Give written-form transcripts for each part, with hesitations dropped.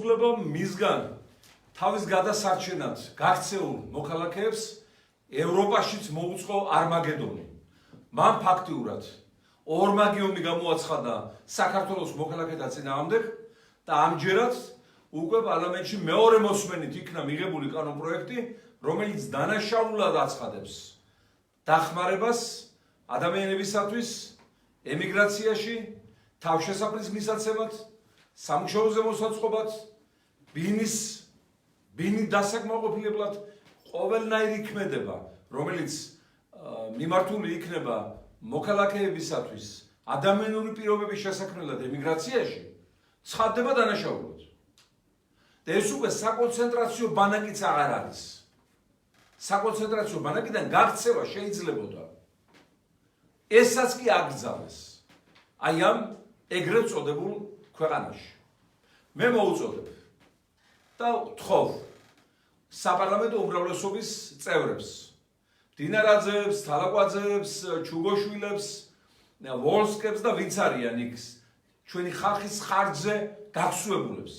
ხელისუფლებამ მისგან თავის გადასარჩენად გაქცეულ მოქალაქეებს ევროპაშიც მოუწყო არმაგედონი. მან ფაქტიურად ორმაგი ომი გამოაცხადა საქართველოს მოქალაქეთა წინააღმდეგ და ამჯერად უკვე პარლამენტში მეორე მოსმენით იქნა მიღებული კანონპროექტი, რომელიც დანაშაულად აცხადებს დახმარებას ადამიანებისათვის ემიგრაციაში, თავშესაფრის მისაცემად, სამუშაოზე მოსაწყობად, ბინით დასაკმაყოფილებლად, ყოველნაირი ქმედება, რომელიც მიმართული იქნება მოქალაქეებისათვის ადამიანური პირობების შესაქმნელად ემიგრაციაში, ცხადდება დანაშაულად. და ეს უკვე საკონცენტრაციო ბანაკიც აღარ არის. საკონცენტრაციო ბანაკიდან გაქცევა შეიძლებოდა. ესაც კი აკრძალეს. აი ამ ეგრეთ წოდებულ ქვეყანაში. მე მოუწოდებ და ვთხოვ საპარლამენტო უმრავლესობის წევრებს, დინარაძეებს, თალაკვაძეებს, ჩუგოშვილებს, ვოლსკებს და ვინც არიან იქ ჩვენი ხალხის ხარჯზე გახსუებულებს.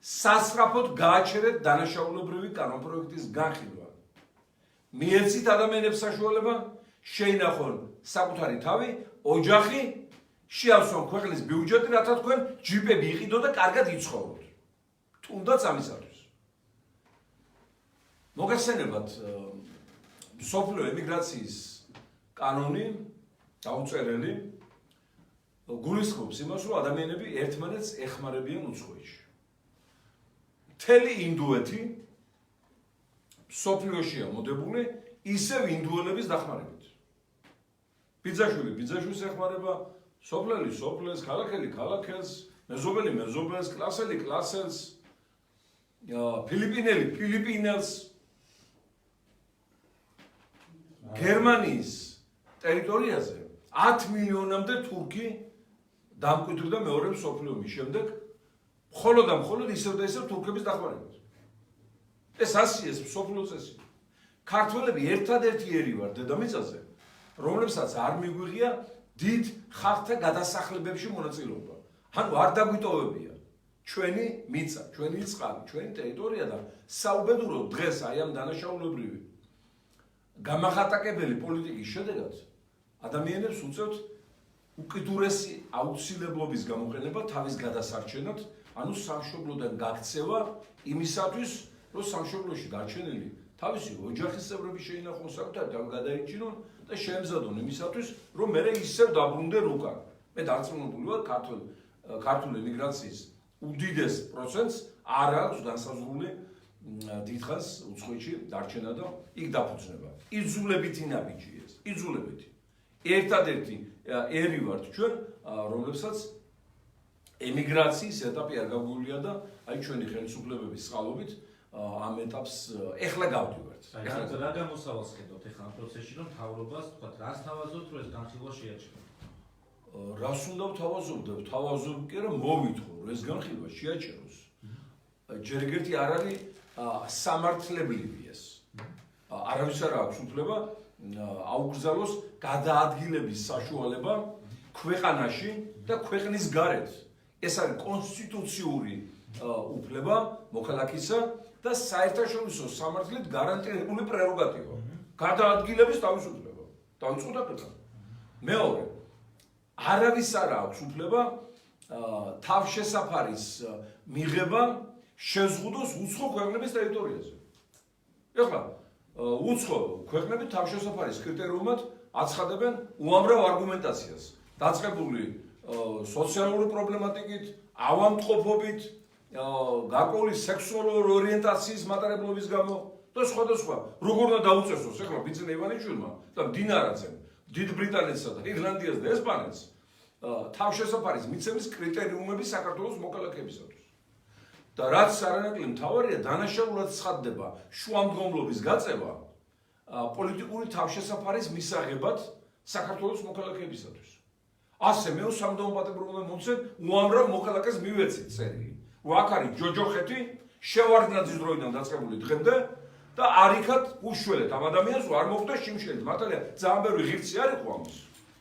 სასწრაფოდ გააჩერეთ დანაშაულებრივი კანონპროექტის განხილვა. მიეცით ადამიანებს საშუალება შეინახონ საკუთარი თავი, ოჯახი, შეავსონ ქვეყნის ბიუჯეტი, რათა თქვენ ჯიპები იყიდოთ და კარგად იცხოვროთ. თუნდაც ამისათვის. მოგესალმებათ მსოფლიო ემიგრაციის კანონი დაუწერელი გულისხმობს იმას, რომ ადამიანები ერთმანეთს ეხმარებიან უცხოეთში. მთელი ინდუეთი მსოფლიოშია მოდებული ისევ ინდუელების დახმარებით. ბიძაშვილი ბიძაშვილს ეხმარება, სოფლელი სოფლელს, ქალაქელი ქალაქელს, მეზობელი მეზობელს, კლასელი კლასელს, ფილიპინელი ფილიპინელს. გერმანიის ტერიტორიაზე 10 მილიონამდე თურქი დამკვიდრდა მეორე მსოფლიო ომის შემდეგ, მხოლოდ და მხოლოდ ისევ და ისევ თურქების დახმარებით. ეს ასიეს მსოფლიო წესი. ქართველები ერთადერთი ერი ვარ დედამიწაზე, რომლებსაც არ მიგვიღია დიდ ხალხთა გადასახლებებში მონაწილეობა. ანუ არ დაგვიტოვებია ჩვენი მიწა, ჩვენი წყალი, ჩვენი ტერიტორია და საუბედუროდ დღეს აი ამ დანაშაულებრივი გამახატაკებელი პოლიტიკის შედეგად ადამიანებს უწევთ უკიდურესი აუცილებლობის გამოყენება თავის გადასარჩენად, ანუ სამშობლოდან გაქცევა იმისათვის, რომ სამშობლოში დარჩენილი თავისი ოჯახის წევრები შეინახონ, საკუთარი თავი გადაიჩინონ და შეემზადონ იმისათვის, რომ მერე ისევ დაბრუნდნენ უკან. მე დარწმუნებული ვარ, ქართული ემიგრაციის უდიდეს პროცენტს არ აქვს განსაზღვრული დიდხანს უცხოეთში დარჩენა და იქ დაფუძნება. იძულებითი ნაბიჯი ეს, იძულებითი. ერთადერთი ერი ვართ ჩვენ, რომლებსაც ემიგრაციის ეტაპი არ გაგვივლია და აი ჩვენი ხელისუფლებების წყალობით ამ ეტაპს ეხლა გავდივართ. რა გამოსავალს ხედავთ ეხლა ამ პროცესში, რომ მთავრობას თქვა, რას თავაზობთ, რომ ეს განხილვა შეაჩეროს? რას უნდა ვთავაზობდე? ვთავაზობ კი რომ მოვითხოვ, რომ ეს განხილვა შეაჩეროს. ჯერ ერთი არ არის სამართლებრივი ეს. არავის არ აქვს უფლება აუკრძალოს გადაადგილების საშუალება ქვეყანაში და ქვეყნის გარეთ. ეს არის კონსტიტუციური უფლება მოქალაქისა და საერთაშორისო სამართლით გარანტირებული პრეროგატივა. გადაადგილების თავისუფლება. დავიწყოთ აქედან. მეორე, არავის არ აქვს უფლება თავშესაფარის მიღება შეზღუდოს უცხო ქვეყნების ტერიტორიაზე. ეხლა უცხო ქვეყნები თავშესაფარის კრიტერიუმად აცხადებენ უამრავ არგუმენტაციას, დაწყებული სოციალური პრობლემატიკით, ავადმყოფობით, გარკვეული სექსუალური ორიენტაციის მატარებლობის გამო და სხვადასხვა. როგორ უნდა დაუწესოს ეხლა ბიძინა ივანიშვილმა და დინარაძემ დიდ ბრიტანეთსა და ირლანდიას და ესპანეთს თავშესაფარის მიცემის კრიტერიუმები საქართველოს მოქალაქეებისათვის. და რაც არანაკლებ მთავარია, დანაშაულად ცხადდება შუამდგომლობის გაწევა პოლიტიკური თავშესაფარის მისაღებად საქართველოს მოქალაქეებისათვის. ასე მე სამუდამო პატრიოტებმა მომცენ უამრავ მოქალაქეს მივეცით წერილი. აქ არის ჯოჯოხეთი, შევარდნაძის დროიდან დაწყებული დღემდე და არიქათ უშველეთ ამ ადამიანს არ მოხდა შიმშილით. მართალია ძალიან ბევრი ღირსი არ იყო ამის.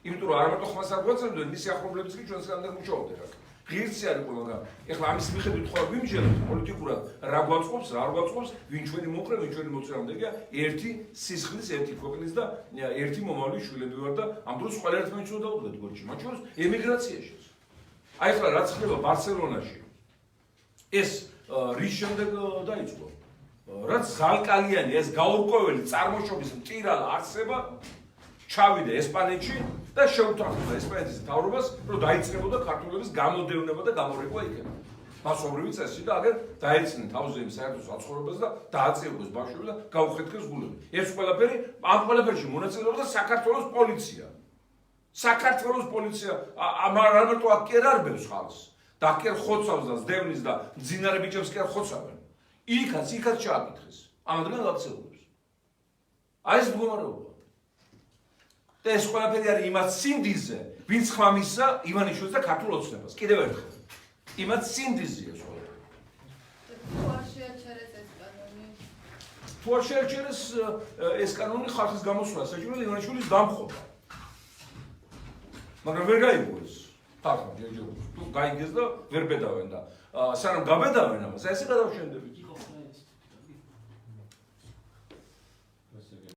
იმიტომ რომ არ მარტო ხმას არ გვეცემდნენ, მისი ახლობლებიც კი ჩვენსგან მუშაობდნენ აქ. ღირსი არ იყო, მაგრამ ეხლა ამის მიხედვით ხო ვიმჯერებთ პოლიტიკურად რა გვაწყობს, რა არ გვაწყობს, ვინ ჩვენი მოყრე, ვინ ჩვენი მოწინააღმდეგეა, ერთი სისხლის, ერთი ქვეყნის და ერთი მომავლის შვილები ვარ და ამ დროს ყველა ერთმანეთს უნდა დაუდგათ გორჩი, მათ შორის ემიგრაციაში. აი ახლა რაც ხდება ბარსელონაში, ეს რის შემდეგ დაიწყო? რაც ზალკალიანი, ეს გაურკვეველი წარმოშობის მტირალა არსება ჩავიდა ესპანეთში და შეუთანხმდა ესპანეთის მთავრობას, რომ დაიწყებოდა ქართველების გამოდევნება და გამორეკვა იქ. მასობრივი წესი და აგერ დაეცნენ თავზე იმ საერთო საცხოვრებას და დააწევეს ბავშვები და გაუხეთქეს გულები. ეს ყველაფერი ამ ყველაფერში მონაწილეობდა საქართველოს პოლიცია. საქართველოს პოლიცია ამარტო აქ კი არ არბევს ხალხს. და აქ ხოცავს და ზდევნის და მძინარე ბიჭებს კი არ ხოცავენ. იქაც ჩააკითხეს. ამადგენ ლაქცეულებს. აი ეს მდგომარეობა. და ეს ყველაფერი არის იმათ სინდიზე, ვინც ხმამისსა ივანიშვილს და ქართულ ოცნებას. კიდევ ერთხელ. იმათ სინდიზია ეს ყველაფერი. თუ არ შეერჩერეს ეს კანონი ხალხის გამოსვლა საჭიროა ივანიშვილის დამხობა. მაგრამ ვერ გაიგო ეს. ხალხმა ჯერჯერობით. თუ გაიგეს და ვერ ბედავენ და სანამ გაბედავენ ამას, ესე გადავშენდებით.